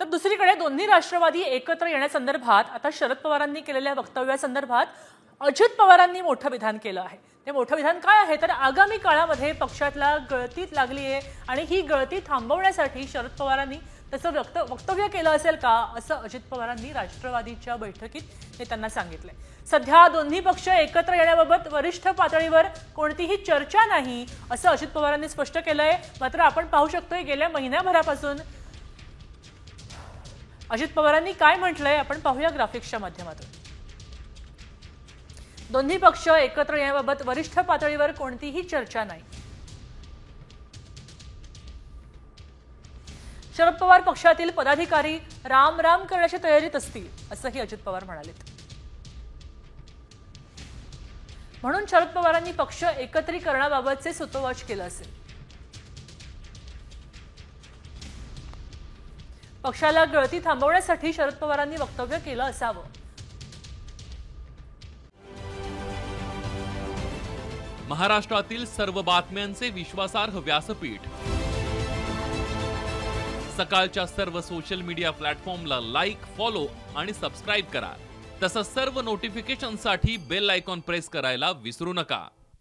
तर दुसरीकडे दोन्ही राष्ट्रवादी एकत्र येण्यासंदर्भात आता शरद पवारांनी केलेल्या वक्तव्यासंदर्भात अजित पवारांनी मोठं विधान केलं आहे। ते मोठं विधान काय आहे तर आगामी काळामध्ये पक्षातला गळतीत लागली आहे आणि ही गळती थांबवण्यासाठी शरद पवारांनी त्याचं वक्तव्य केलं असेल का असं अजित पवारांनी राष्ट्रवादीच्या बैठकीत नेत्यांना सांगितलंय। सध्या दोन्ही पक्ष एकत्र येण्याबाबत वरिष्ठ पातळीवर कोणतीही चर्चा नाही असं अजित पवारांनी स्पष्ट केलंय। मात्र आपण पाहू शकतोय गेल्या महिन्याभरापासून अजित पवारांनी काय म्हटलंय आपण पाहूया ग्राफिक्सच्या माध्यमातून। दोन्ही पक्ष एकत्र येण्याबाबत वरिष्ठ पातळीवर कोणतीही चर्चा नाही। शरद पवार पक्षातील पदाधिकारी राम राम करण्याच्या तयारीत असतील असंही अजित पवार म्हणाले। म्हणून शरद पवारांनी पक्ष एकत्रीकरणाबाबतचे सूतोवाच केलं असेल। पक्षाला गळती थांबवण्यासाठी शरद पवारांनी वक्तव्य केलं असावं। महाराष्ट्रातील सर्व बातम्यांचे विश्वासार्ह व्यासपीठ सकाळच्या सर्व सोशल मीडिया प्लॅटफॉर्मला लाईक, फॉलो आणि सबस्क्राइब करा। तसंच सर्व नोटिफिकेशनसाठी बेल आयकॉन प्रेस करायला विसरू नका।